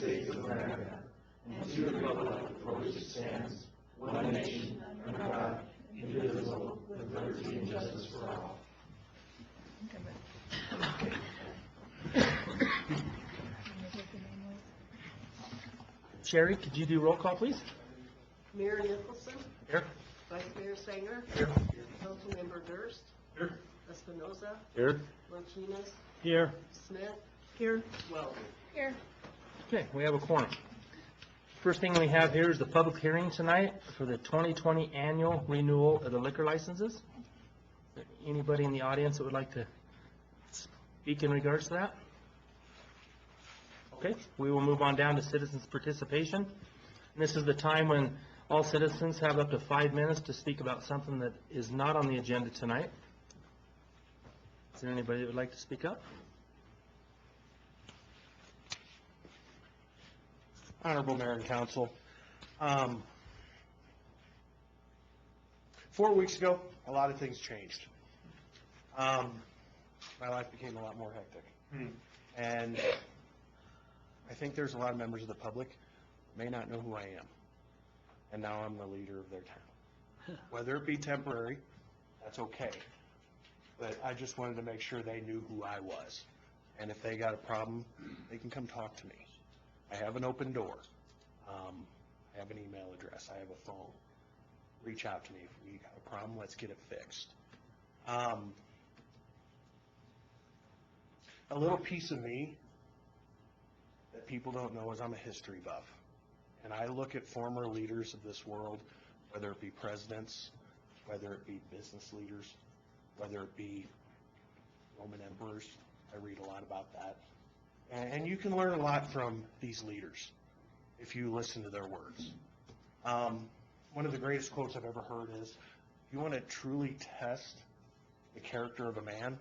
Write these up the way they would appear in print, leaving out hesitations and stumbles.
States of America, and to the republic for which it stands, one nation, under God, indivisible, with liberty and justice for all. Sherry, could you do roll call, please? Mayor Nicholson, Here. Vice Mayor Sanger, Here. Councilmember Durst, Here. Espinoza, Here. Martinez, Here. Smith. Here. Weldon. Here. Okay, we have a quorum. First thing we have here is the public hearing tonight for the 2020 annual renewal of the liquor licenses. Is there anybody in the audience that would like to speak in regards to that? Okay, we will move on down to citizens' participation. And this is the time when all citizens have up to 5 minutes to speak about something that is not on the agenda tonight. Is there anybody that would like to speak up? Honorable Mayor and Council, 4 weeks ago, a lot of things changed. My life became a lot more hectic. And I think there's a lot of members of the public may not know who I am. And now I'm the leader of their town. Whether it be temporary, that's okay. But I just wanted to make sure they knew who I was. And if they got a problem, they can come talk to me. I have an open door. I have an email address. I have a phone. Reach out to me. If we got a problem, let's get it fixed. A little piece of me that people don't know is I'm a history buff. And I look at former leaders of this world, whether it be presidents, whether it be business leaders, whether it be Roman emperors. I read a lot about that. And you can learn a lot from these leaders if you listen to their words. One of the greatest quotes I've ever heard is, if you want to truly test the character of a man,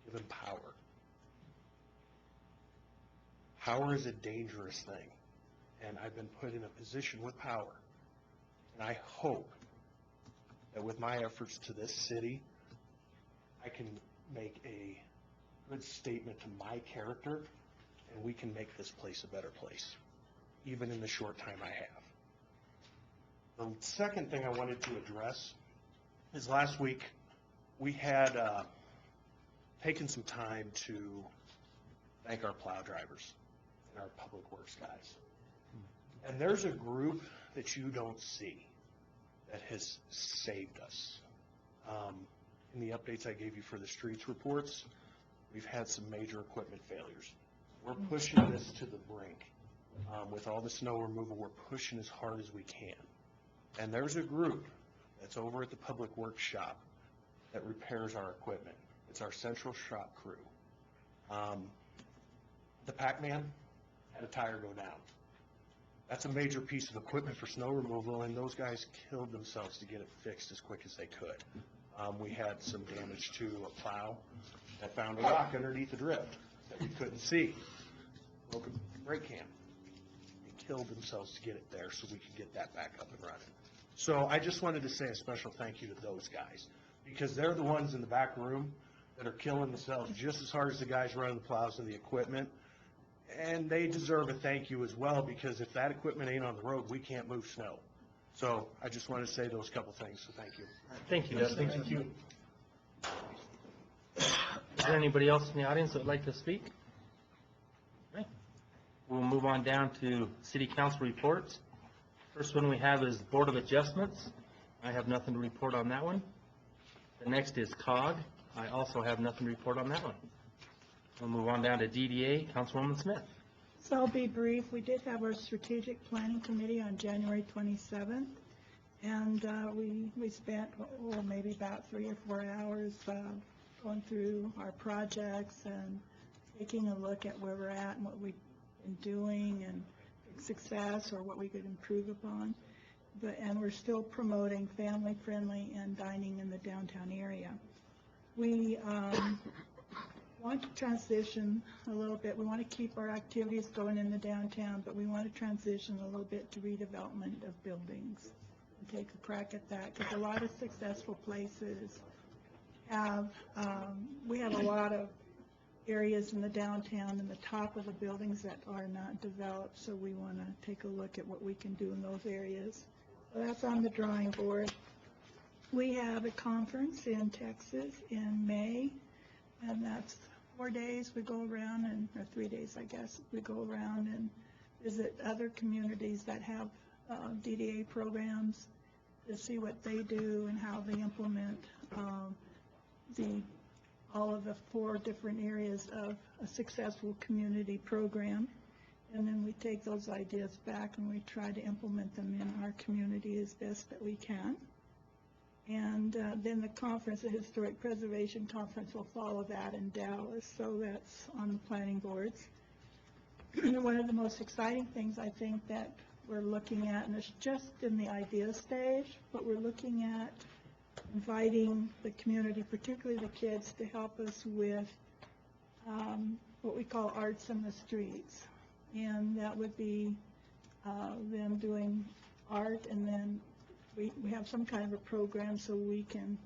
give him power. Power is a dangerous thing, and I've been put in a position with power. And I hope that with my efforts to this city, I can make a good statement to my character, and we can make this place a better place, even in the short time I have. The second thing I wanted to address is last week we had taken some time to thank our plow drivers and our public works guys. And there's a group that you don't see that has saved us. In the updates I gave you for the streets reports, we've had some major equipment failures. We're pushing this to the brink. With all the snow removal, we're pushing as hard as we can. And there's a group that's over at the public works shop that repairs our equipment. It's our central shop crew. The Pac-Man had a tire go down. That's a major piece of equipment for snow removal, and those guys killed themselves to get it fixed as quick as they could. We had some damage to a plow that found a rock underneath the drift that we couldn't see. Broke a brake cam. They killed themselves to get it there so we could get that back up and running. So I just wanted to say a special thank you to those guys, because they're the ones in the back room that are killing themselves just as hard as the guys running the plows and the equipment. And they deserve a thank you as well, because if that equipment ain't on the road, we can't move snow. So I just wanted to say those couple things, so thank you. Thank you, Dustin. Thank you. Is there anybody else in the audience that would like to speak? Okay. We'll move on down to City Council reports. First one we have is Board of Adjustments. I have nothing to report on that one. The next is COG. I also have nothing to report on that one. We'll move on down to DDA, Councilwoman Smith. So I'll be brief. We did have our strategic planning committee on January 27th, and we spent maybe about 3 or 4 hours going through our projects and taking a look at where we're at and what we've been doing and success or what we could improve upon. And we're still promoting family-friendly and dining in the downtown area. We want to transition a little bit. We want to keep our activities going in the downtown, but we want to transition a little bit to redevelopment of buildings and take a crack at that, because a lot of successful places have, we have a lot of areas in the downtown and the top of the buildings that are not developed, so we want to take a look at what we can do in those areas. So that's on the drawing board. We have a conference in Texas in May, and that's 4 days we go around, or 3 days, I guess, we go around and visit other communities that have DDA programs to see what they do and how they implement all of the 4 different areas of a successful community program. And then we take those ideas back and we try to implement them in our community as best that we can. And then the conference, the Historic Preservation Conference, will follow that in Dallas, so that's on the planning boards. One of the most exciting things I think that we're looking at, and it's just in the idea stage, but we're looking at inviting the community, particularly the kids, to help us with what we call arts in the streets. And that would be them doing art, and then we have some kind of a program so we can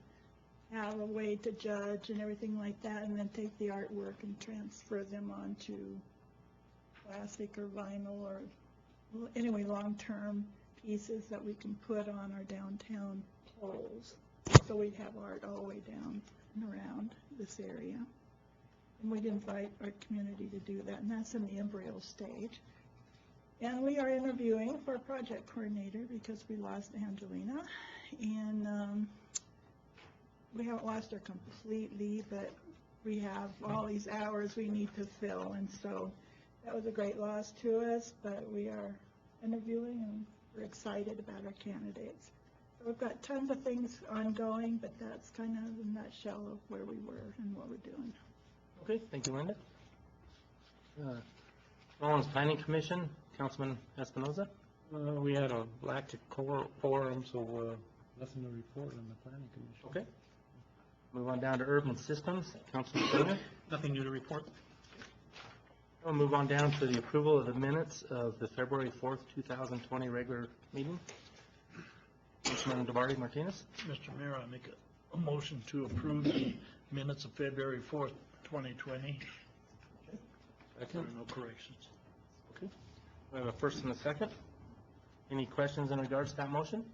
have a way to judge and everything like that, and then take the artwork and transfer them onto plastic or vinyl or anyway long-term pieces that we can put on our downtown poles. So we'd have art all the way down and around this area. And we'd invite our community to do that, and that's in the embryo stage. And we are interviewing for a project coordinator because we lost Angelina, and we haven't lost her completely, but we have all these hours we need to fill, and so that was a great loss to us, but we are interviewing and we're excited about our candidates. So we've got tons of things ongoing, but that's kind of a nutshell of where we were and what we're doing. Okay, thank you, Linda. Rawlins Planning Commission, Councilman Espinoza. We had a lactic quorum, so nothing to report on the planning commission. Okay. Move on down to Urban Systems, Councilman Singer. Nothing new to report. We'll move on down to the approval of the minutes of the February 4th, 2020 regular meeting. Councilman DeBarty Martinez. Mr. Mayor, I make a motion to approve the minutes of February 4th, 2020. There are no corrections. Okay. We have a first and a second. Any questions in regards to that motion?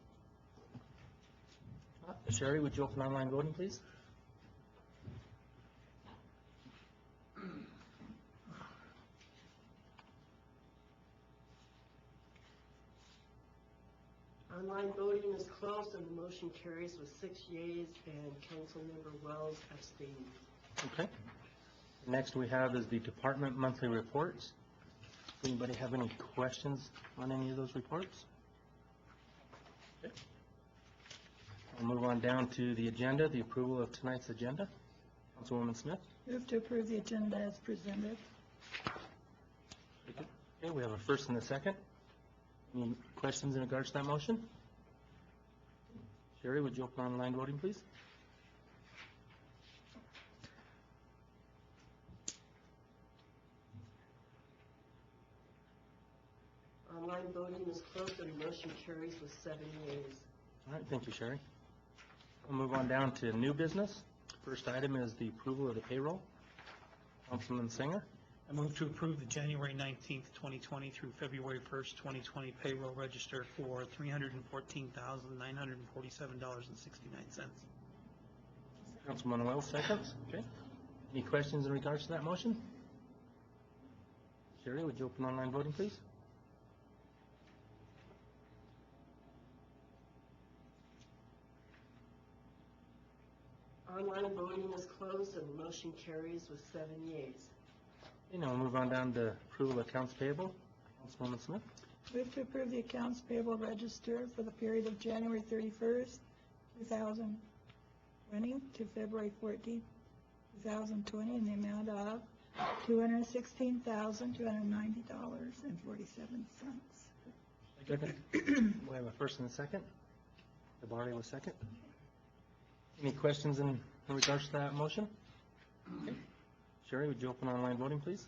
Sherry, would you open online voting, please? Online voting is closed and the motion carries with 6 yeas and Councilmember Wells abstained. Okay. Next we have is the department monthly reports. Anybody have any questions on any of those reports? Okay. We'll move on down to the agenda, the approval of tonight's agenda. Councilwoman Smith. Move to approve the agenda as presented. Okay, we have a first and a second. Any questions in regards to that motion? Sherry, would you open online voting, please? Online voting is closed and the motion carries with 7 yeas. All right, thank you, Sherry. We'll move on down to new business. First item is the approval of the payroll. Councilman Singer. I move to approve the January 19th, 2020 through February 1st, 2020 payroll register for $314,947.69. Councilman Wells, seconds. Okay. Any questions in regards to that motion? Sherry, would you open online voting, please? Online voting is closed and the motion carries with 7 yeas. Okay, now we'll move on down to approval of accounts payable. Councilwoman Smith. Move to approve the accounts payable register for the period of January 31st, 2020 to February 14th, 2020 in the amount of $216,290.47. Second. We have a first and a second. DeBarty was second. Any questions in regards to that motion? Okay. Sherry, would you open online voting, please?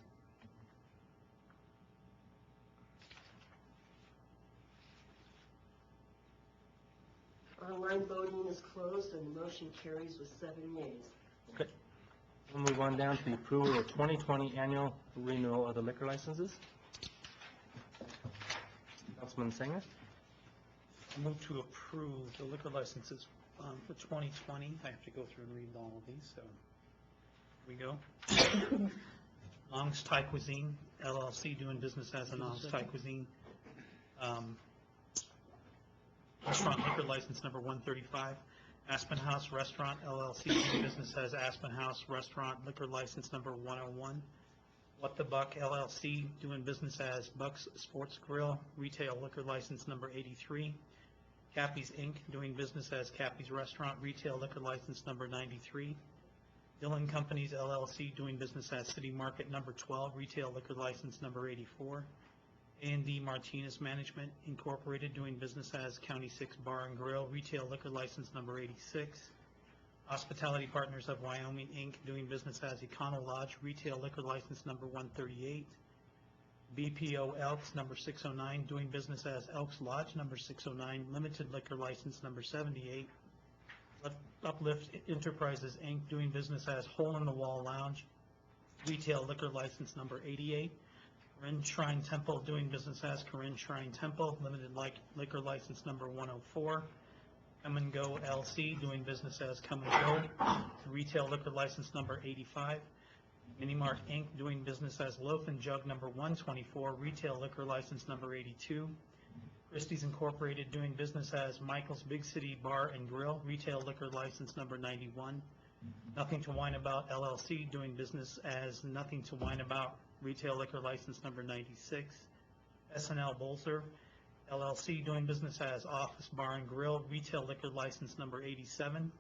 Online voting is closed and the motion carries with 7 yeas. Okay. We'll move on down to the approval of 2020 annual renewal of the liquor licenses. Councilman Singer? I move to approve the liquor licenses for 2020. I have to go through and read all of these, so here we go. Long's Thai Cuisine LLC, doing business as a Long's Thai Cuisine. Restaurant liquor license number 135. Aspen House Restaurant LLC, doing business as Aspen House Restaurant, liquor license number 101. What the Buck LLC, doing business as Buck's Sports Grill, retail liquor license number 83. Cappy's Inc., doing business as Cappy's Restaurant, retail liquor license number 93. Dillon Companies LLC, doing business as City Market number 12, retail liquor license number 84. A&D Martinez Management Incorporated, doing business as County 6 Bar and Grill, retail liquor license number 86. Hospitality Partners of Wyoming, Inc., doing business as Econo Lodge, retail liquor license number 138. BPO Elks number 609, doing business as Elks Lodge number 609, limited liquor license number 78. Uplift Enterprises, Inc., doing business as Hole in the Wall Lounge, retail liquor license number 88. Corinne Shrine Temple, doing business as Corinne Shrine Temple, limited liquor license number 104. Come and Go LC, doing business as Come and Go, retail liquor license number 85. Mini Mart Inc., doing business as Loaf and Jug number 124, retail liquor license number 82. Christie's Incorporated, doing business as Michael's Big City Bar and Grill, retail liquor license number 91. Nothing to Wine About LLC, doing business as Nothing to Wine About, retail liquor license number 96. S&L Bolzer LLC, doing business as Office Bar and Grill, retail liquor license number 87.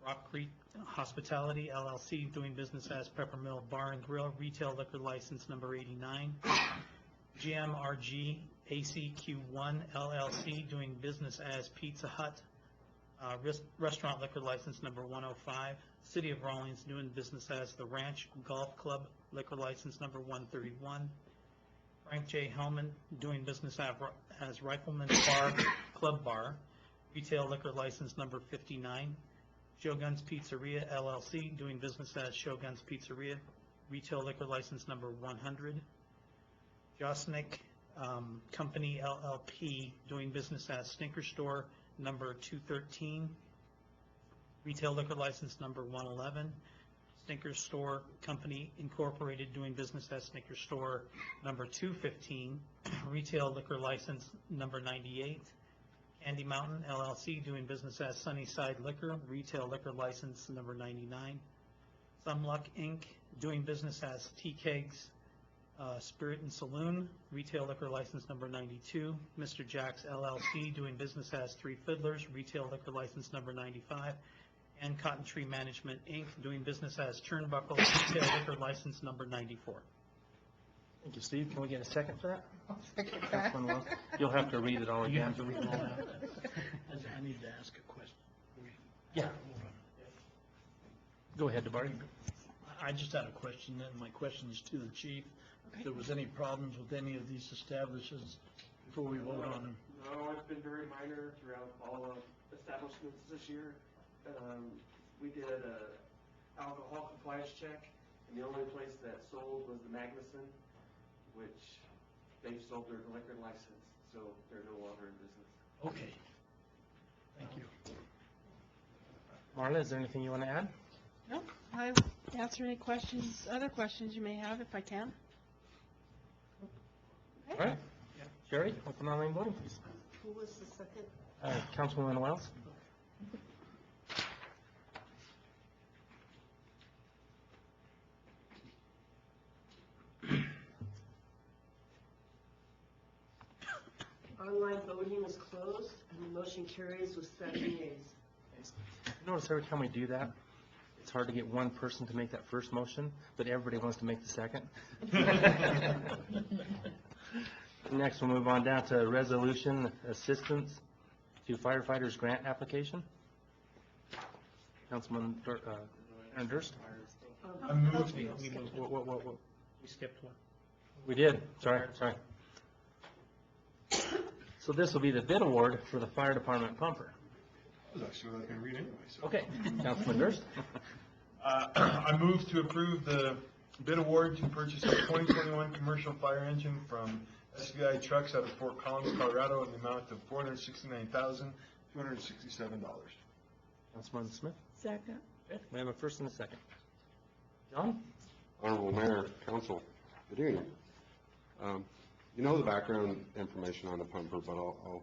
Rock Creek Hospitality LLC, doing business as Peppermill Bar and Grill, retail liquor license number 89. GMRG ACQ1 LLC, doing business as Pizza Hut, restaurant liquor license number 105. City of Rawlins, doing business as The Ranch Golf Club, liquor license number 131. Frank J. Hellman, doing business as Rifleman's Bar, Club Bar, retail liquor license number 59. Shogun's Pizzeria LLC, doing business as Shogun's Pizzeria, retail liquor license number 100. Josnick Company LLP, doing business as Stinker Store number 213, retail liquor license number 111. Stinker Store Company Incorporated, doing business as Stinker Store number 215, retail liquor license number 98. Candy Mountain LLC, doing business as Sunnyside Liquor, retail liquor license number 99. Sumluck Inc., doing business as T-Kegs Spirit and Saloon, retail liquor license number 92. Mr. Jack's LLC, doing business as Three Fiddlers, retail liquor license number 95. And Cotton Tree Management Inc., doing business as Turnbuckle, retail liquor license number 94. Thank you, Steve. Can we get a second for that? I'll second that. Councilman Wells? You'll have to read it all You again. have to read them all out. I need to ask a question. Yeah. Go ahead, DeBarty. I just had a question, and my question is to the chief. If there was any problems with any of these establishments before we vote on them? No, it's been very minor throughout all establishments this year. We did a alcohol compliance check, and the only place that sold was the Magnuson, which they've sold their liquor license, so they're no longer in business. Okay. Thank you. Marla, is there anything you want to add? No, I answer any questions, other questions you may have if I can. All right. Sherry, open online voting, please. Who was the second? Councilwoman Wells? Online voting is closed, and the motion carries with 7 yeas. Notice every time we do that, it's hard to get one person to make that first motion, but everybody wants to make the second. Next, we'll move on down to resolution assistance to firefighters grant application. Councilman Durst? I moved. We moved. What? We skipped one. We did, sorry. So this will be the bid award for the fire department pumper. I was actually not going to read anyway, so. Okay, Councilman Durst? I move to approve the bid award to purchase a 2021 commercial fire engine from SVI Trucks out of Fort Collins, Colorado, in the amount of $469,267. Councilman Smith? Second. Okay, we have a first and a second. John? Honorable Mayor, Council, good evening. You know the background information on the pumper, but I'll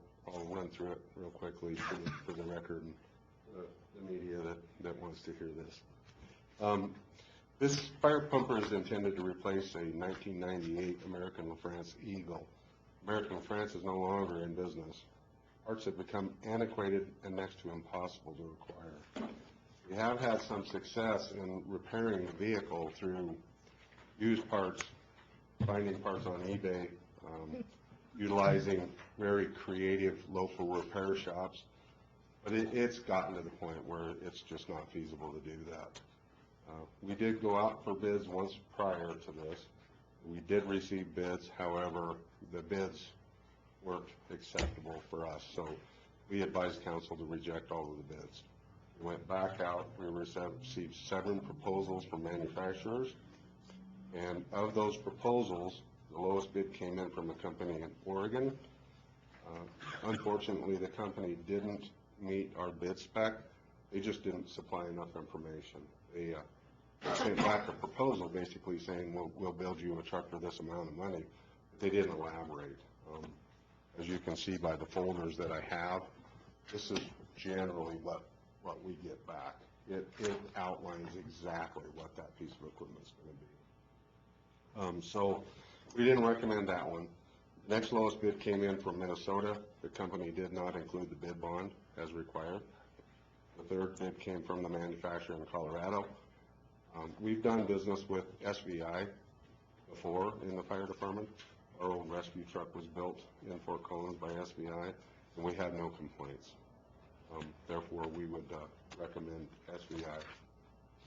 run through it real quickly for the record and the media that wants to hear this. This fire pumper is intended to replace a 1998 American LaFrance Eagle. American LaFrance is no longer in business. Parts have become antiquated and next to impossible to acquire. We have had some success in repairing the vehicle through used parts, finding parts on eBay, utilizing very creative local repair shops, but it's gotten to the point where it's just not feasible to do that. We did go out for bids once prior to this. We did receive bids, however, the bids weren't acceptable for us, so we advised council to reject all of the bids. We went back out, we received 7 proposals from manufacturers, and of those proposals, the lowest bid came in from a company in Oregon. Unfortunately, the company didn't meet our bid spec. They just didn't supply enough information. They sent back a proposal basically saying, we'll build you a truck for this amount of money, but they didn't elaborate. As you can see by the folders that I have, this is generally what we get back. It outlines exactly what that piece of equipment is going to be. So we didn't recommend that one. Next lowest bid came in from Minnesota. The company did not include the bid bond as required. The third bid came from the manufacturer in Colorado. We've done business with SVI before in the fire department. Our old rescue truck was built in Fort Collins by SVI, and we had no complaints. Therefore, we would recommend SVI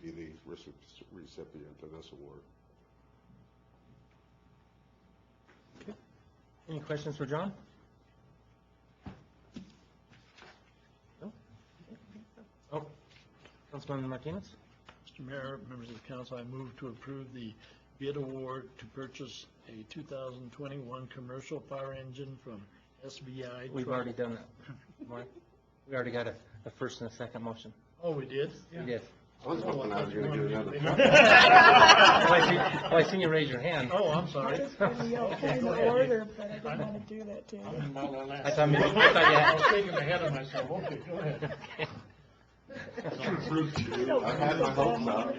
be the recipient of this award. Okay. Any questions for John? No? Oh, Councilman Martinez? Mr. Mayor, members of the council, I move to approve the bid award to purchase a 2021 commercial fire engine from SVI. We've already done that. Mark, we already got a first and a second motion. Oh, we did? We did. I was hoping I was going to do another. Well, I seen you raise your hand. Oh, I'm sorry. I was going to yell point of order, but I didn't want to do that to you. I thought maybe, I thought you I had. was thinking ahead of myself. Okay, go ahead. I've had my hopes up.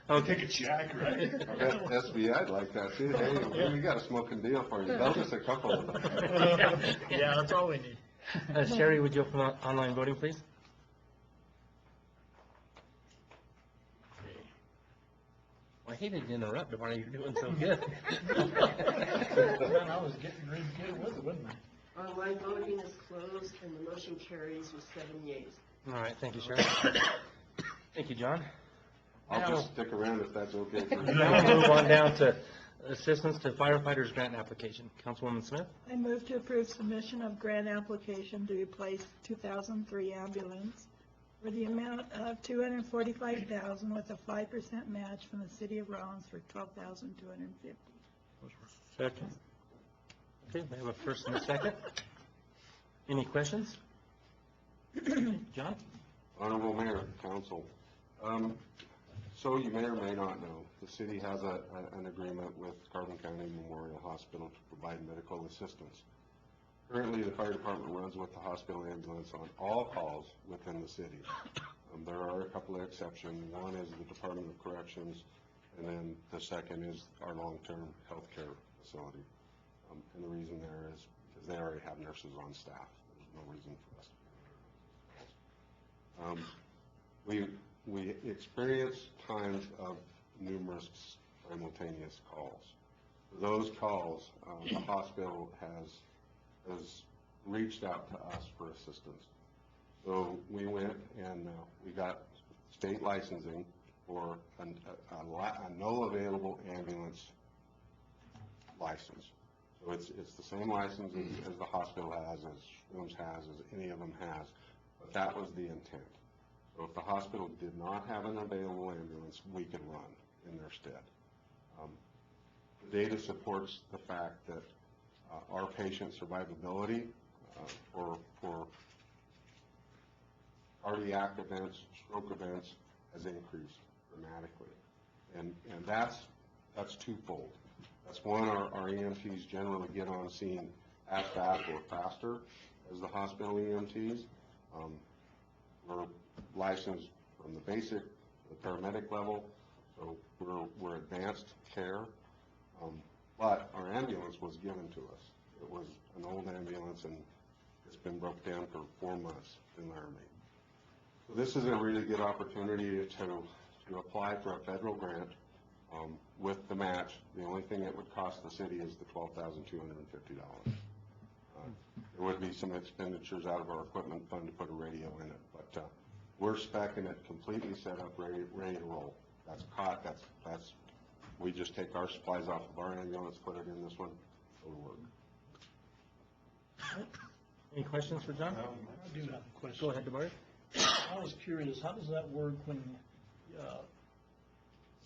Okay. Take a check, right? I bet SVI'd like that too. Hey, we got a smoking deal for you. They'll just a couple of them. Yeah, that's all we need. Sherry, would you open up online voting, please? I hated to interrupt while you're doing so good. Man, I was getting ready to get with it, wasn't I? Online voting is closed, and the motion carries with 7 yeas. All right, thank you, Sherry. Thank you, John. I'll just stick around if that's okay for you. Now we'll move on down to assistance to firefighters grant application. Councilwoman Smith? I move to approve submission of grant application to replace 2003 ambulance for the amount of $245,000 with a 5% match from the city of Rawlins for $12,250. Second. Okay, we have a first and a second. Any questions? John? Honorable Mayor, Council. So you may or may not know, the city has an agreement with Carbon County Memorial Hospital to provide medical assistance. Currently, the fire department runs with the hospital ambulance on all calls within the city. There are a couple of exceptions. One is the Department of Corrections, and then the second is our long-term health care facility. And the reason there is because they already have nurses on staff. There's no reason for us to do that. We experience times of numerous simultaneous calls. For those calls, the hospital has reached out to us for assistance. So we went and we got state licensing for a no available ambulance license. So it's the same license as the hospital has, as Williams has, as any of them has, but that was the intent. So So if the hospital did not have an available ambulance, we could run in their stead. The data supports the fact that our patient survivability for cardiac events, stroke events has increased dramatically. And that's twofold. That's one, our EMTs generally get on scene as fast or faster as the hospital EMTs. We're licensed from the basic, the paramedic level, so we're advanced care. But our ambulance was given to us. It was an old ambulance, and it's been broke down for 4 months in Laramie. So this is a really good opportunity to apply for a federal grant with the match. The only thing it would cost the city is the $12,250. There would be some expenditures out of our equipment fund to put a radio in it, but we're speccing it completely set up, ready to roll. That's caught, that's we just take our supplies off of our ambulance, put it in this one, it'll work. Any questions for John? I do have a question. Go ahead, DeBarry. I was curious, how does that work when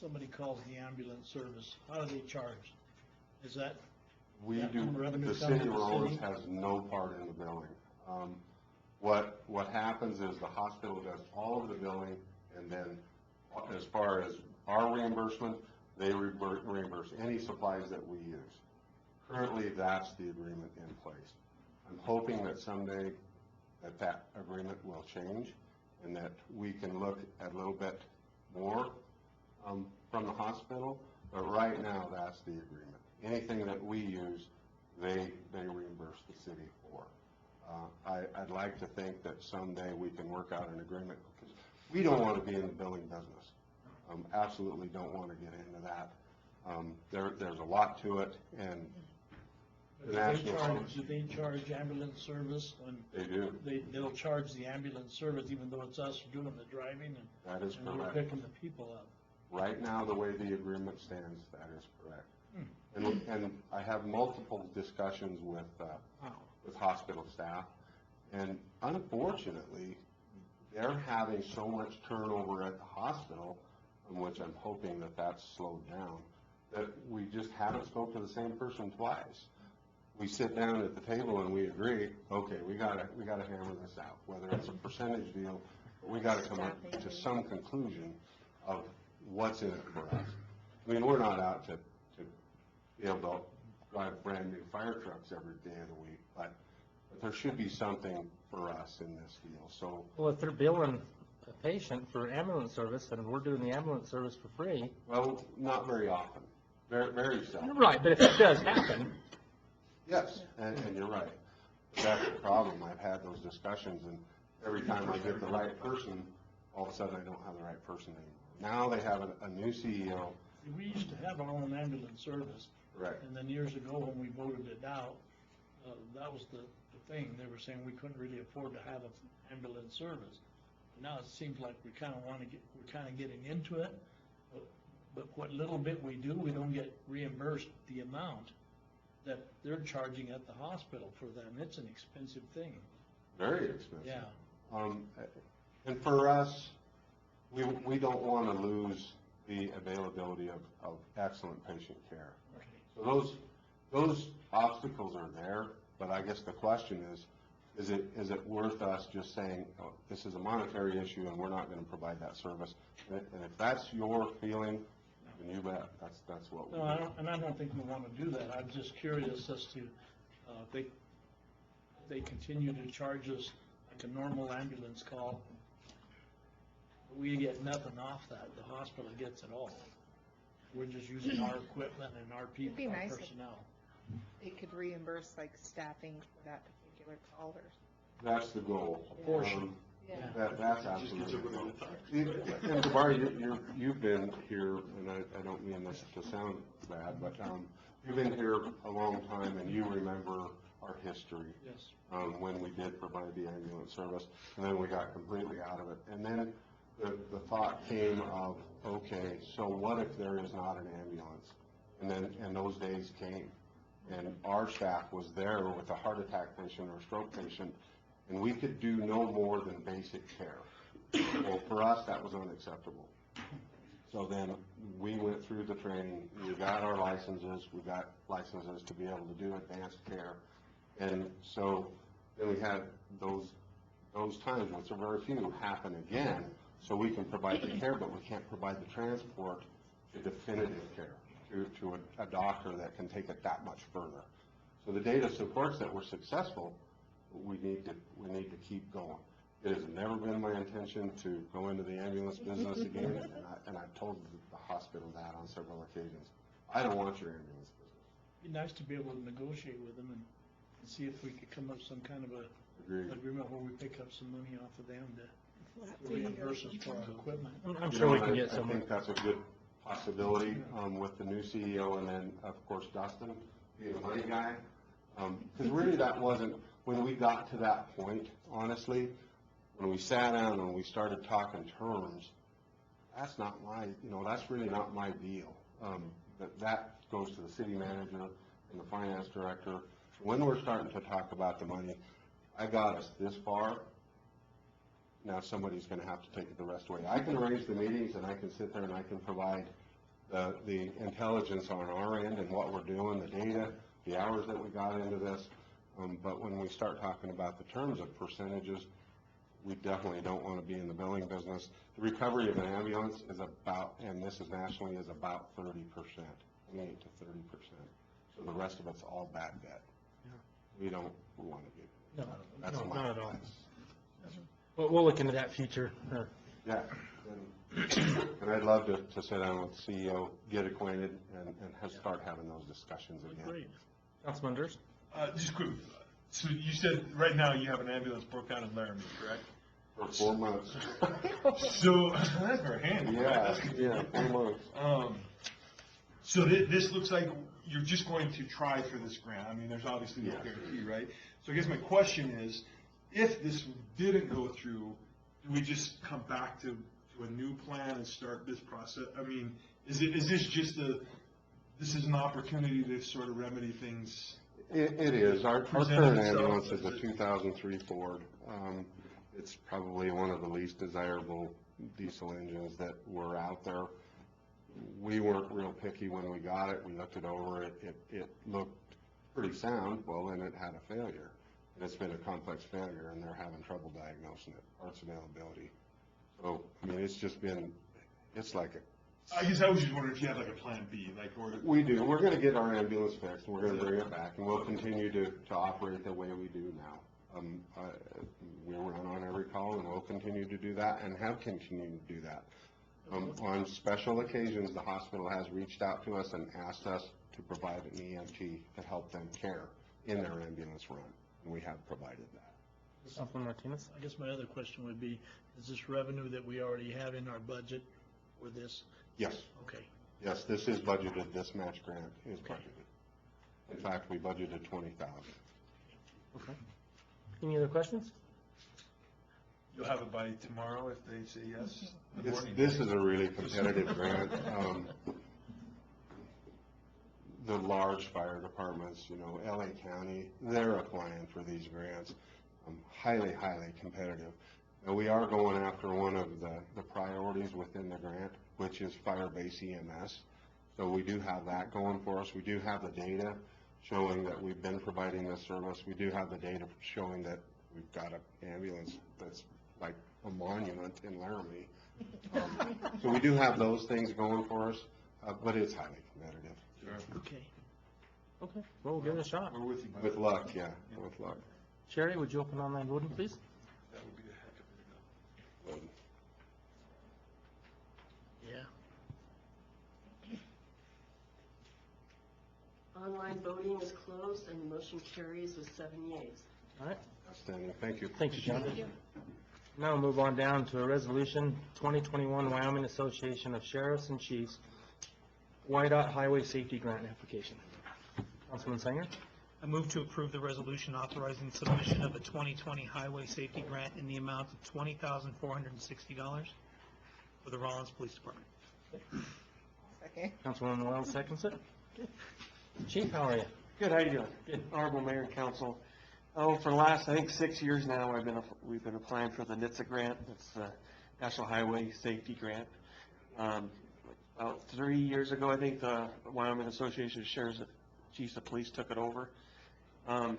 somebody calls the ambulance service? How do they charge? Is that We that do, revenue the come city to of the Rawlins city? has no part in the billing. What happens is the hospital does all of the billing, and then as far as our reimbursement, they reimburse any supplies that we use. Currently, that's the agreement in place. I'm hoping that someday that agreement will change and that we can look at a little bit more from the hospital, but right now that's the agreement. Anything that we use, they reimburse the city for. I'd like to think that someday we can work out an agreement, because we don't want to be in the billing business. Absolutely don't want to get into that. There's a lot to it, and the national... Do they charge ambulance service when They do. they'll charge the ambulance service even though it's us doing the driving That is and we're correct. picking the people up? Right now, the way the agreement stands, that is correct. And I have multiple discussions with hospital staff, and unfortunately, they're having so much turnover at the hospital, in which I'm hoping that that's slowed down, that we just haven't spoke to the same person twice. We sit down at the table and we agree, okay, we gotta hammer this out, whether it's a percentage deal, but we gotta come up to some conclusion of what's in it for us. I mean, we're not out to be able to drive brand new fire trucks every day of the week, but there should be something for us in this deal. So, Well, if they're billing a patient for ambulance service and we're doing the ambulance service for free. well, not very often, very seldom. Right, but if it does happen. Yes, and you're right. That's the problem. I've had those discussions, and every time I get the right person, all of a sudden I don't have the right person anymore. Now they have a new CEO. We used to have our own ambulance service. Correct. And then years ago, when we voted it out, that was the thing. They were saying we couldn't really afford to have an ambulance service. Now it seems like we're kind of getting into it, but what little bit we do, we don't get reimbursed the amount that they're charging at the hospital for them. It's an expensive thing. Very expensive. Yeah. And for us, we don't want to lose the availability of excellent patient care. So those obstacles are there, but I guess the question is it worth us just saying, oh, this is a monetary issue and we're not going to provide that service? And if that's your feeling, then you bet. That's what we do. I don't think we want to do that. I'm just curious as to if they continue to charge us like a normal ambulance call. We get nothing off that. The hospital gets it all. We're just using our equipment and our people, It'd be our nice if- personnel. They could reimburse like staffing for that particular call or. That's the goal. Portion. Yeah. That's absolutely the goal. And DeBarry, you've been here, and I don't mean this to sound bad, but you've been here a long time, and you remember our history. Yes. When we did provide the ambulance service, and then we got completely out of it. And then the thought came of, okay, so what if there is not an ambulance? And those days came. And our staff was there with a heart attack patient or stroke patient, and we could do no more than basic care. Well, for us, that was unacceptable. So then we went through the training, we got our licenses, we got licenses to be able to do advanced care. And so then we had those times, which are very few, happen again, so we can provide the care, but we can't provide the transport to definitive care, to a doctor that can take it that much further. So the data supports that we're successful, but we need to keep going. It has never been my intention to go into the ambulance business again, and I've told the hospital that on several occasions. I don't want your ambulance business. It'd be nice to be able to negotiate with them and see if we could come up with some kind of a Agreed. agreement where we pick up some money off of them to Flat fee or- reimburse us for our equipment. I'm You sure we know, can get I someone. think that's a good possibility with the new CEO and then, of course, Dustin being a money guy. Because really that wasn't, when we got to that point, honestly, when we sat down and we started talking terms, that's not my, that's really not my deal. That goes to the city manager and the finance director. When we're starting to talk about the money, I got us this far. Now somebody's going to have to take it the rest away. I can arrange the meetings and I can sit there and I can provide the intelligence on our end and what we're doing, the data, the hours that we got into this. But when we start talking about the terms of percentages, we definitely don't want to be in the billing business. The recovery of an ambulance is about, and this is nationally, is about 30%, 28 to 30%. So the rest of it's all bad debt. We want to do. No, That's no, my not at all. advice. We'll look into that future. Yeah, and I'd love to sit down with the CEO, get acquainted, and start having those discussions again. Great. Councilman Durst? Just quick, so you said right now you have an ambulance broke down in Laramie, correct? For 4 months. So, that's very handy. right? Yeah, That's good. yeah, 4 months. So this looks like you're just going to try for this grant. I mean, there's obviously no Yes. guarantee, right? So I guess my question is, if this didn't go through, do we just come back to a new plan and start this process? I mean, is this just this is an opportunity to sort of remedy things? It is. Our Present current itself ambulance as is a 2003 Ford. It's probably one of the least desirable diesel engines that were out there. We weren't real picky when we got it. We looked it over. It looked pretty sound. Well, then it had a failure. And it's been a complex failure, and they're having trouble diagnosing it, parts availability. So, I mean, it's like I guess I was just wondering if you had like a plan B, or. we do. We're going to get our ambulance fixed, and we're going to bring it back, and we'll continue to operate the way we do now. We run on every call, and we'll continue to do that, and have continued to do that. On special occasions, the hospital has reached out to us and asked us to provide an EMT to help them care in their ambulance run, and we have provided that. Councilman Martinez? I guess my other question would be, is this revenue that we already have in our budget for this? Yes, Okay. yes, this is budgeted. This match grant is budgeted. In fact, we budgeted $20,000. Okay. Any other questions? You'll have it by tomorrow if they say yes? in the morning. This is a really competitive grant. The large fire departments, LA County, they're applying for these grants. Highly, highly competitive. Now, we are going after one of the priorities within the grant, which is fire-based EMS. So we do have that going for us. We do have the data showing that we've been providing this service. We do have the data showing that we've got an ambulance that's like a monument in Laramie. So we do have those things going for us, but it's highly competitive. Sure. Okay. Okay, well, we'll give it a shot. We're with you, Mike. With luck, yeah, with luck. Sherry, would you open online voting, please? That would be a heck of a deal. Yeah. Online voting is closed and the motion carries with 7 yeas. All right, Outstanding, thank you. thank you, John. Now we'll move on down to a resolution, 2021 Wyoming Association of Sheriffs and Chiefs, WYDOT Highway Safety Grant Application. Councilman Sanger? I move to approve the resolution authorizing submission of a 2020 highway safety grant in the amount of $20,460 for the Rawlins Police Department. Second. Councilman Wells seconds it. Chief, how are you? Good, how you doing? Good. Honorable Mayor and Council, Oh, for the last, I think, 6 years now, we've been applying for the NHTSA grant. It's the National Highway Safety Grant. About 3 years ago, I think, the Wyoming Association of Sheriffs and Chiefs of Police took it over. I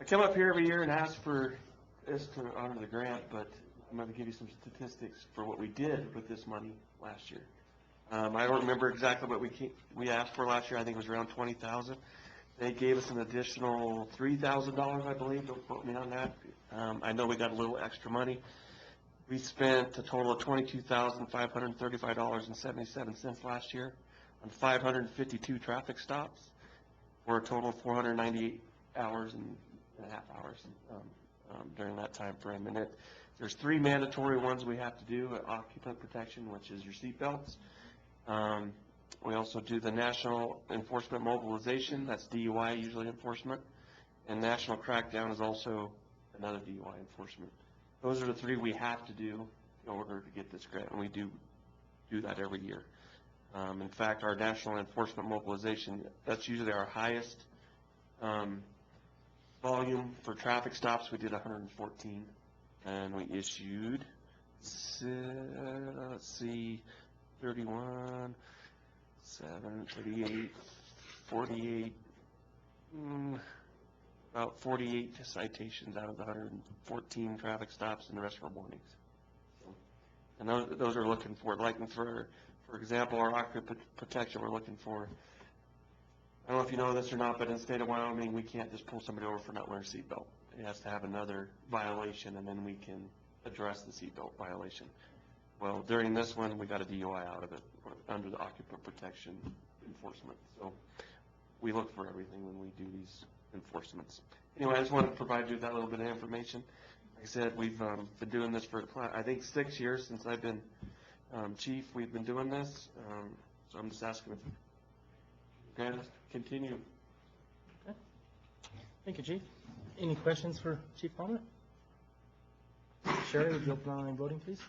come up here every year and ask for this to honor the grant, but I'm going to give you some statistics for what we did with this money last year. I don't remember exactly what we asked for last year. I think it was around $20,000. They gave us an additional $3,000, I believe. Don't quote me on that. I know we got a little extra money. We spent a total of $22,535.77 last year on 552 traffic stops, for a total of 498 hours and a half hours during that time frame. And there's 3 mandatory ones we have to do: occupant protection, which is your seat belts. We also do the national enforcement mobilization. That's DUI usually enforcement. And national crackdown is also another DUI enforcement. Those are the 3 we have to do in order to get this grant, and we do that every year. In fact, our national enforcement mobilization, that's usually our highest volume for traffic stops. We did 114, and we issued, let's see, 31, 7, 38, 48, about 48 citations out of the 114 traffic stops, and the rest were warnings. So, and those are looking for, like, for example, our occupant protection, we're looking for, I don't know if you know this or not, but in the state of Wyoming, we can't just pull somebody over for not wearing a seatbelt. It has to have another violation, and then we can address the seatbelt violation. Well, during this one, we got a DUI out of it under the occupant protection enforcement. So we look for everything when we do these enforcements. Anyway, I just wanted to provide you with that little bit of information. Like I said, we've been doing this for, I think, 6 years since I've been chief. We've been doing this. So I'm just asking if you can continue. Okay. Thank you, Chief. Any questions for Chief Palmer? Sherry, would you open online voting, please?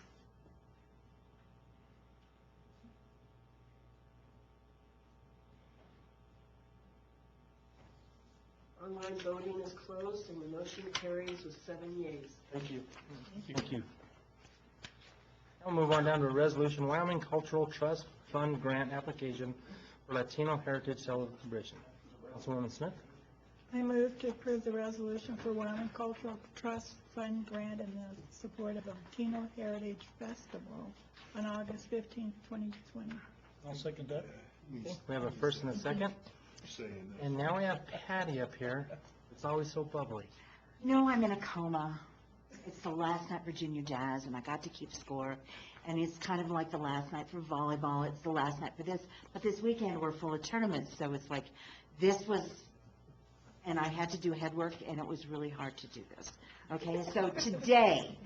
Online voting is closed, and the motion carries with 7 yeas. Thank you. Thank you. I'll move on down to a resolution, Wyoming Cultural Trust Fund Grant Application for Latino Heritage Celebration. Councilwoman Smith? I move to approve the resolution for Wyoming Cultural Trust Fund Grant in the support of a Latino Heritage Festival on August 15, 2020. I'll second that. Okay, we have a first and a second. And now we have Patty up here. It's always so bubbly. No, I'm in a coma. It's the last night for junior jazz, and I got to keep score. And it's kind of like the last night for volleyball. It's the last night for this. But this weekend, we're full of tournaments, so it's like this was, and I had to do head work, and it was really hard to do this. Okay, so today,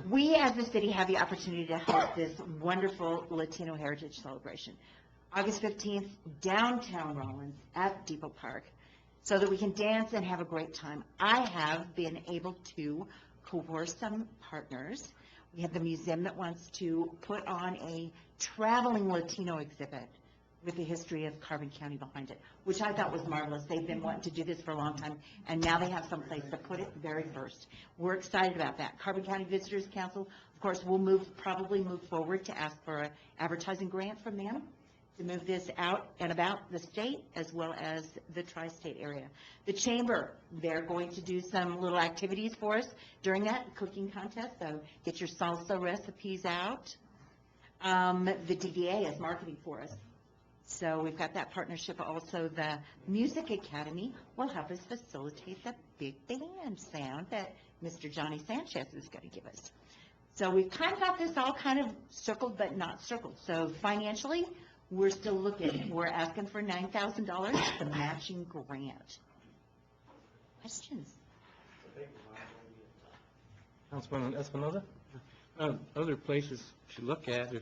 we as the city have the opportunity to host this wonderful Latino Heritage Celebration. August 15th, downtown Rawlins at Depot Park, so that we can dance and have a great time. I have been able to coerce some partners. We have the museum that wants to put on a traveling Latino exhibit with the history of Carbon County behind it, which I thought was marvelous. They've been wanting to do this for a long time, and now they have some place to put it very first. We're excited about that. Carbon County Visitors Council, of course, will probably move forward to ask for an advertising grant from them to move this out and about the state as well as the tri-state area. The chamber, they're going to do some little activities for us during that cooking contest, so get your salsa recipes out. The DDA is marketing for us. So we've got that partnership. Also, the Music Academy will help us facilitate the big band sound that Mr. Johnny Sanchez is going to give us. So we've kind of got this all kind of circled but not circled. So financially, we're still looking. We're asking for $9,000, the matching grant. Questions? Councilwoman Espinoza? Other places to look at,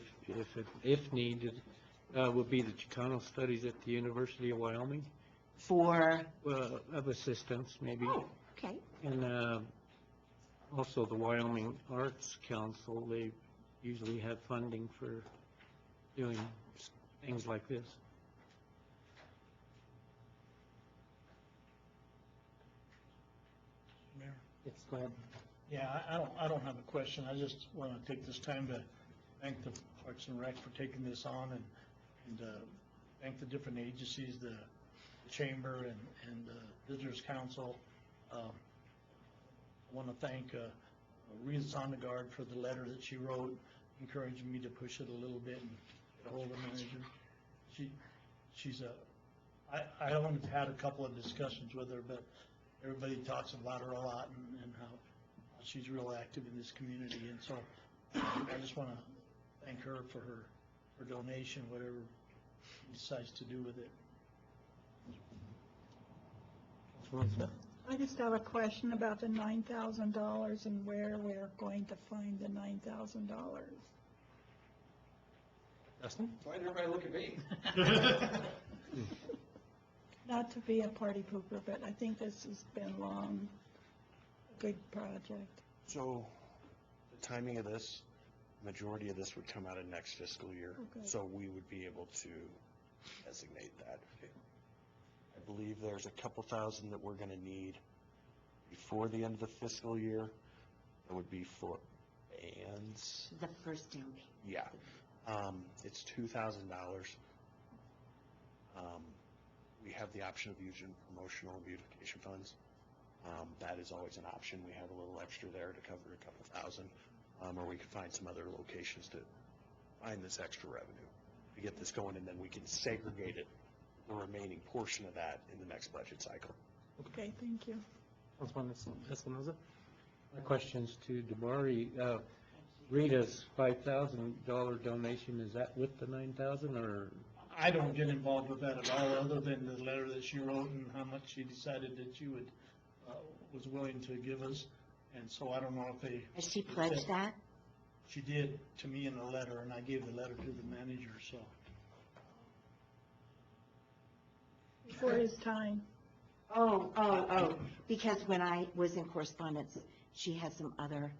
if needed, would be the Chicano studies at the University of Wyoming. For? Of assistance, maybe. Oh, okay. And also the Wyoming Arts Council, they usually have funding for doing things like this. Yes, go ahead. Yeah, I don't have a question. I just want to take this time to thank the Parks and Rec for taking this on and thank the different agencies, the Chamber and the Visitors Council. I want to thank Rita Sondergaard for the letter that she wrote, encouraging me to push it a little bit and get a hold of the manager. She's I only had a couple of discussions with her, but everybody talks about her a lot and how she's real active in this community. And so I just want to thank her for her donation, whatever she decides to do with it. Councilwoman Smith? I just have a question about the $9,000 and where we're going to find the $9,000. Dustin? Why did everybody look at me? Not to be a party pooper, but I think this has been long, a good project. So the timing of this, majority of this would come out of next fiscal year. Okay. So we would be able to designate that. I believe there's a couple thousand that we're going to need before the end of the fiscal year. That would be for bands. The first down payment. Yeah. It's $2,000. We have the option of using promotional and beautification funds. That is always an option. We have a little extra there to cover a couple thousand, or we could find some other locations to find this extra revenue to get this going, and then we can segregate it, the remaining portion of that, in the next budget cycle. Okay, thank you. Councilwoman Espinoza? My question's to DeBari. Rita's $5,000 donation, is that with the 9,000 or? I don't get involved with that at all, other than the letter that she wrote and how much she decided that she would, was willing to give us. And so I don't know if they. Has she pledged that? She did to me in a letter, and I gave the letter to the manager, so. Before his time. Oh, because when I was in correspondence, she had some other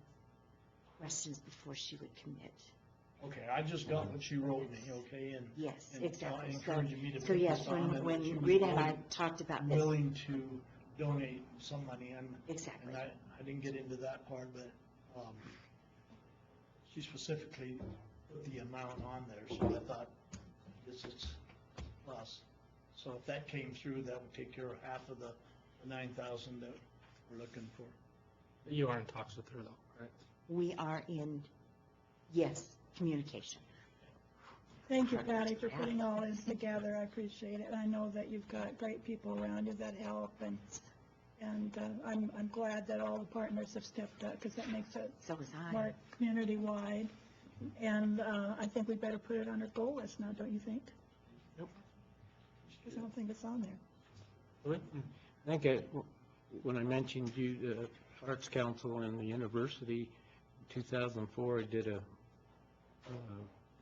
questions before she would commit. Okay, I just got what she wrote me, okay, and. Yes, and exactly. encouraging me to So put yes, this on, and when she was Rita and I talked about this. willing to donate some money, and. Exactly. And I didn't get into that part, but, she specifically put the amount on there, so I thought, this is plus. So if that came through, that would take care of half of the 9,000 that we're looking for. You are in talks with her, though, right? We are in, yes, communication. Thank you, Patty, for putting all this together. I appreciate it. I know that you've got great people around you that help, and I'm glad that all the partners have stepped up, because that makes it So was I. more community-wide. And I think we better put it on our goal list now, don't you think? Yep. Because I don't think it's on there. Louis? I think when I mentioned you, the Arts Council and the university, in 2004, I did a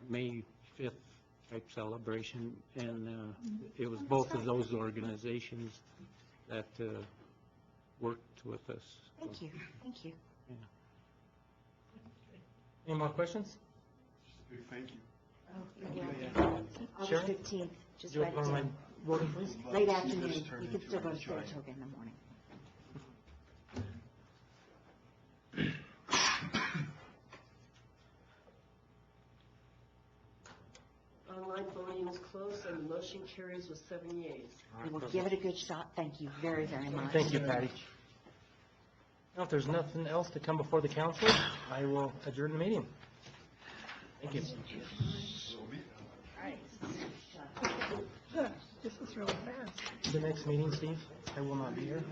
May 5th type celebration, and it was both of those organizations that worked with us. Thank you, thank you. Any more questions? Big thank you. Oh, you're welcome. Sharon? August 15th, just Do you write it want to down. mind voting, please? Love Late to see afternoon, this turn you can into still go a to giant- Saratoga in the morning. Online voting is closed and the motion carries with 7 yeas. We will give it a good shot. Thank you very, very much. Thank you, Patty. Now, if there's nothing else to come before the council, I will adjourn the meeting. Thank you. This is really fast. The next meeting, Steve, I will not be here.